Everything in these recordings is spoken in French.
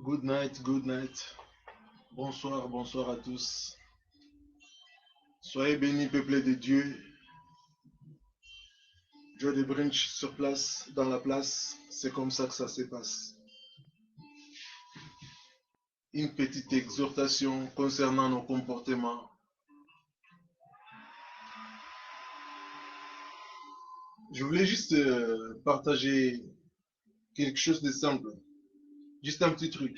Good night, good night. Bonsoir, bonsoir à tous. Soyez bénis, peuple de Dieu. Joe de Brinch sur place, dans la place. C'est comme ça que ça se passe. Une petite exhortation concernant nos comportements. Je voulais juste partager quelque chose de simple. Juste un petit truc.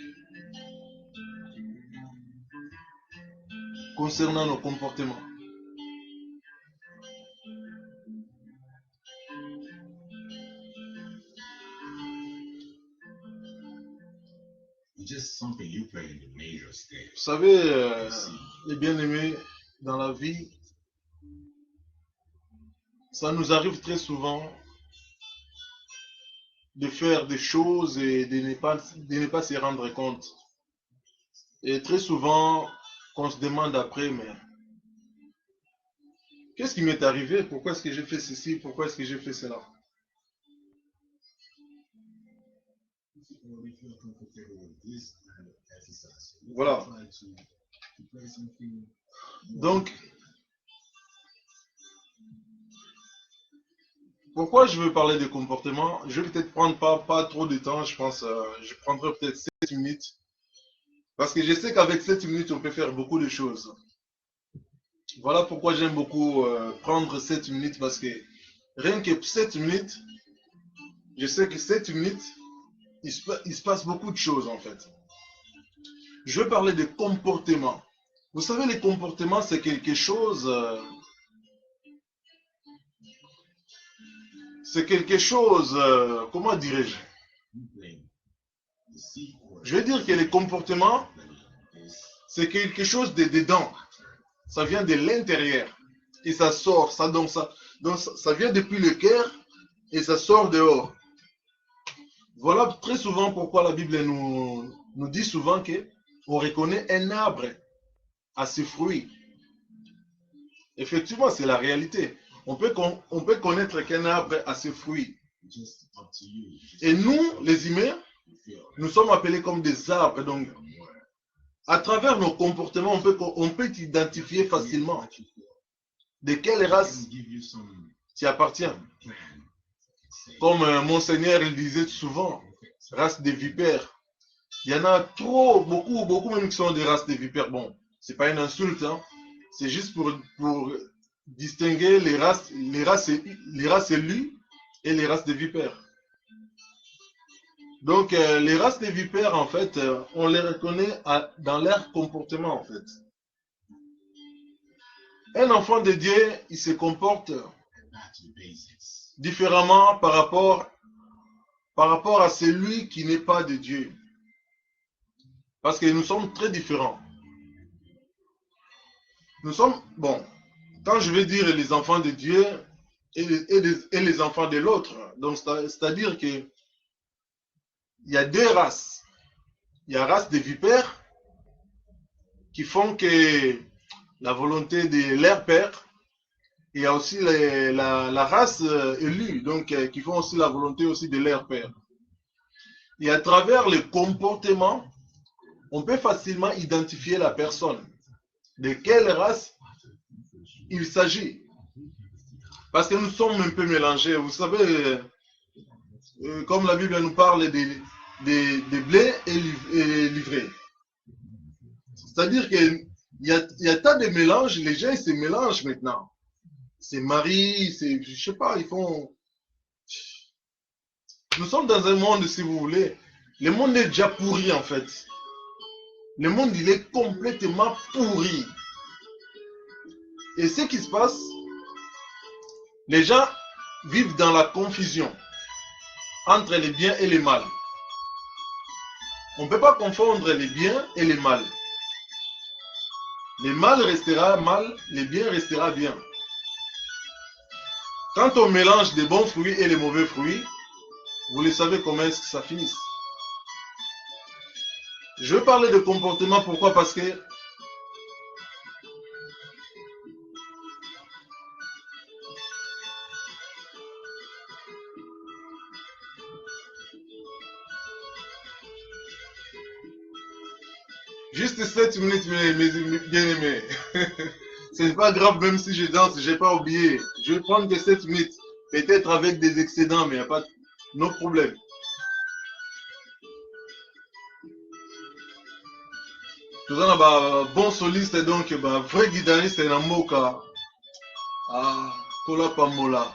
Concernant nos comportements. Vous savez, les bien-aimés, dans la vie, ça nous arrive très souvent de faire des choses et de ne pas se rendre compte. Et très souvent, on se demande après, mais qu'est-ce qui m'est arrivé? Pourquoi est-ce que j'ai fait ceci? Pourquoi est-ce que j'ai fait cela? Voilà. Donc, pourquoi je veux parler de comportement? Je vais peut-être prendre pas trop de temps, je pense. Je prendrai peut-être 7 minutes. Parce que je sais qu'avec 7 minutes, on peut faire beaucoup de choses. Voilà pourquoi j'aime beaucoup prendre 7 minutes. Parce que rien que 7 minutes, je sais que 7 minutes, il se passe beaucoup de choses en fait. Je veux parler de comportement. Vous savez, les comportements, c'est quelque chose... comment dirais-je? Je veux dire que les comportements, c'est quelque chose de dedans. Ça vient de l'intérieur. Et ça sort. Donc ça vient depuis le cœur et ça sort dehors. Voilà très souvent pourquoi la Bible nous dit souvent qu'on reconnaît un arbre à ses fruits. Effectivement, c'est la réalité. On peut connaître qu'un arbre a ses fruits. Et nous, les humains, nous sommes appelés comme des arbres. Donc, à travers nos comportements, on peut identifier facilement de quelle race tu appartiens. Comme Monseigneur il disait souvent, race des vipères. Il y en a trop, beaucoup même qui sont des races de vipères. Bon, c'est pas une insulte, hein. C'est juste pour distinguer les races élues et les races de vipères. Donc, les races de vipères, en fait, on les reconnaît dans leur comportement, en fait. Un enfant de Dieu, il se comporte différemment par rapport à celui qui n'est pas de Dieu. Parce que nous sommes très différents. Nous sommes, bon, quand je vais dire les enfants de Dieu et les enfants de l'autre, donc c'est-à-dire qu'il y a deux races. Il y a la race des vipères qui font que la volonté de leur père, et il y a aussi la race élue, donc qui font aussi la volonté aussi de leur père. Et à travers le comportement, on peut facilement identifier la personne. De quelle race il s'agit. Parce que nous sommes un peu mélangés. Vous savez, comme la Bible nous parle de blé et livré. C'est-à-dire qu'il y a tant de mélanges, les gens ils se mélangent maintenant. C'est Marie, je sais pas, ils font... Nous sommes dans un monde, si vous voulez, le monde est déjà pourri en fait. Le monde, il est complètement pourri. Et ce qui se passe, les gens vivent dans la confusion entre les biens et les mal. On ne peut pas confondre les biens et les mal. Les mal restera mal, les biens restera bien. Quand on mélange les bons fruits et les mauvais fruits, vous le savez comment est-ce que ça finit. Je veux parler de comportement, pourquoi? Parce que Juste 7 minutes, mes bien-aimés. C'est pas grave, même si je danse, j'ai pas oublié. Je vais prendre que 7 minutes. Peut-être avec des excédents, mais il n'y a pas de problème. Tout ça, bah, bon soliste, donc, bah, vrai guitariste, c'est Namoka. Ah, Kola Pamola.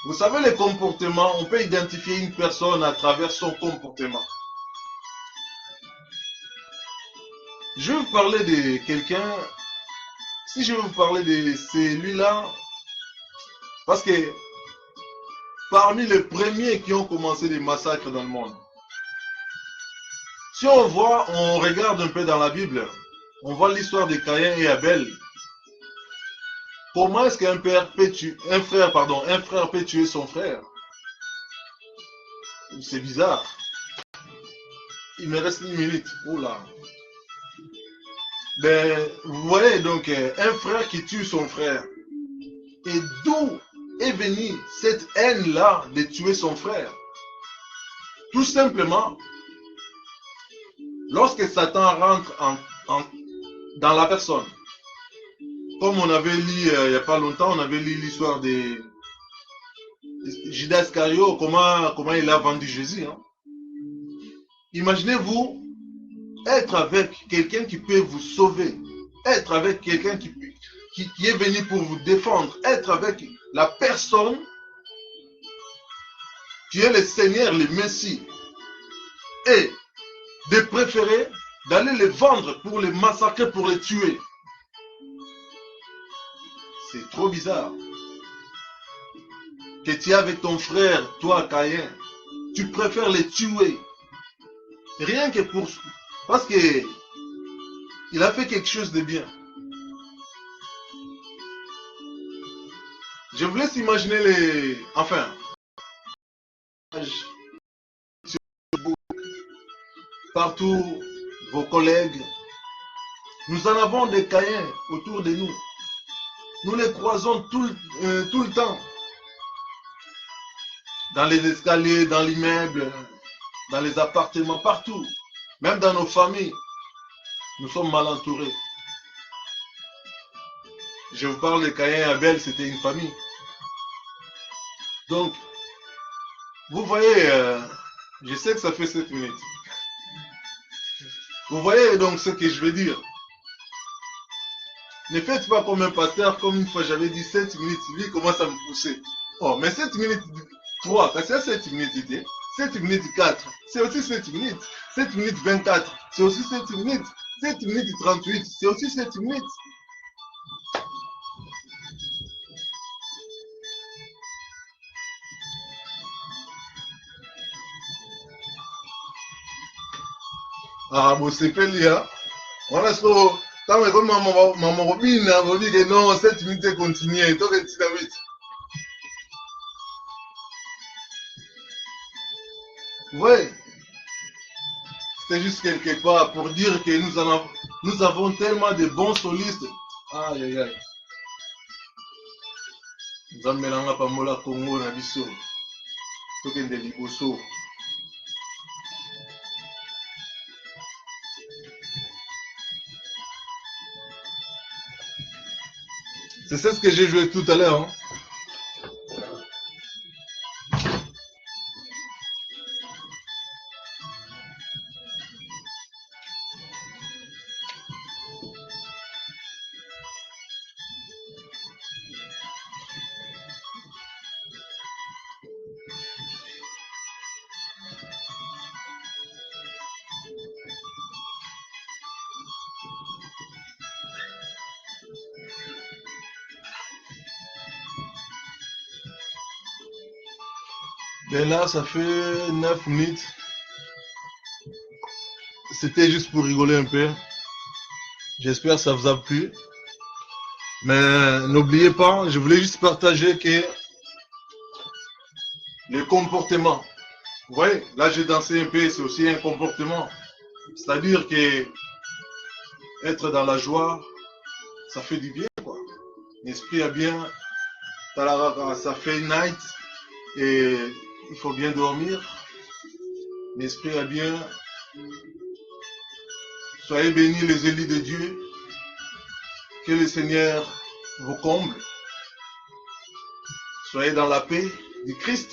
Vous savez, les comportements, on peut identifier une personne à travers son comportement. Je vais vous parler de quelqu'un, si je vais vous parler de celui-là, parce que parmi les premiers qui ont commencé des massacres dans le monde, si on voit, on regarde un peu dans la Bible, on voit l'histoire de Caïn et Abel. Comment est-ce qu'un frère peut tuer son frère? C'est bizarre. Il me reste une minute. Oula. Ben, vous voyez donc un frère qui tue son frère. Et d'où est venue cette haine-là de tuer son frère? Tout simplement, lorsque Satan rentre dans la personne, comme on avait lu il n'y a pas longtemps, on avait lu l'histoire de Judas Iscariot, comment il a vendu Jésus. Hein? Imaginez-vous être avec quelqu'un qui peut vous sauver, être avec quelqu'un qui est venu pour vous défendre, être avec la personne qui est le Seigneur, le Messie, et de préférer d'aller les vendre pour les massacrer, pour les tuer. C'est trop bizarre. Que tu es avec ton frère, toi, Caïn, tu préfères les tuer. Rien que pour... Parce que il a fait quelque chose de bien. Je vous laisse imaginer les... Enfin... Partout, vos collègues. Nous en avons des Caïns autour de nous. Nous les croisons tout le temps. Dans les escaliers, dans l'immeuble, dans les appartements, partout. Même dans nos familles. Nous sommes mal entourés. Je vous parle de Caïn et Abel, c'était une famille. Donc, vous voyez, je sais que ça fait 7 minutes. Vous voyez donc ce que je veux dire. Ne faites pas comme un pasteur, comme une fois j'avais dit 7 minutes, lui il commence à me pousser. Oh, mais 7 minutes 3, parce que c'est 7 minutes idée. 7 minutes 4, c'est aussi 7 minutes. 7 minutes 24, c'est aussi 7 minutes. 7 minutes 38, c'est aussi 7 minutes. Ah, bon, c'est fait là. Voilà ce que... Quand on maman copine, on dit que non, 7 minutes continue. Toi, que tu t'habites. Ouais, c'est juste quelque part pour dire que nous avons tellement de bons solistes. Aïe, aïe, aïe. Nous avons mélangé par Mola Congo, Nabiso. Tout est de Liboso. C'est ça ce que j'ai joué tout à l'heure. Hein. Et là, ça fait 9 minutes. C'était juste pour rigoler un peu. J'espère que ça vous a plu. Mais n'oubliez pas, je voulais juste partager que le comportement. Vous voyez, là j'ai dansé un peu, c'est aussi un comportement. C'est-à-dire que être dans la joie, ça fait du bien, quoi. L'esprit a bien, ça fait night et il faut bien dormir. L'esprit est bien. Soyez bénis les élus de Dieu. Que le Seigneur vous comble. Soyez dans la paix du Christ.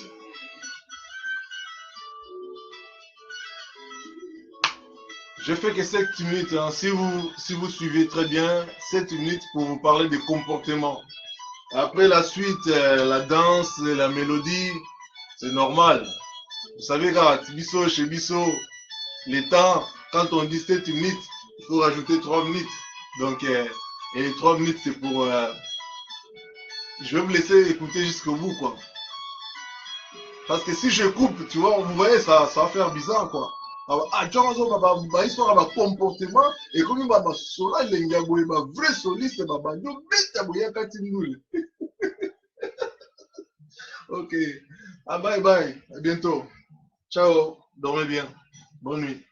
Je fais que 7 minutes. Hein. Si vous suivez très bien, 7 minutes pour vous parler des comportements. Après la suite, la danse, la mélodie, c'est normal. Vous savez, quand Bisso, chez Bisso, les temps, quand on dit 7 minutes, il faut rajouter 3 minutes. Donc, et les 3 minutes, c'est pour... je vais vous laisser écouter jusqu'au bout, quoi. Parce que si je coupe, tu vois, vous voyez, ça va faire bizarre, quoi. Ah, tu vois, histoire de comportement, et comme il va sola, il y a un vrai soliste, ok. Ah, bye bye. À bientôt. Ciao. Dormez bien. Bonne nuit.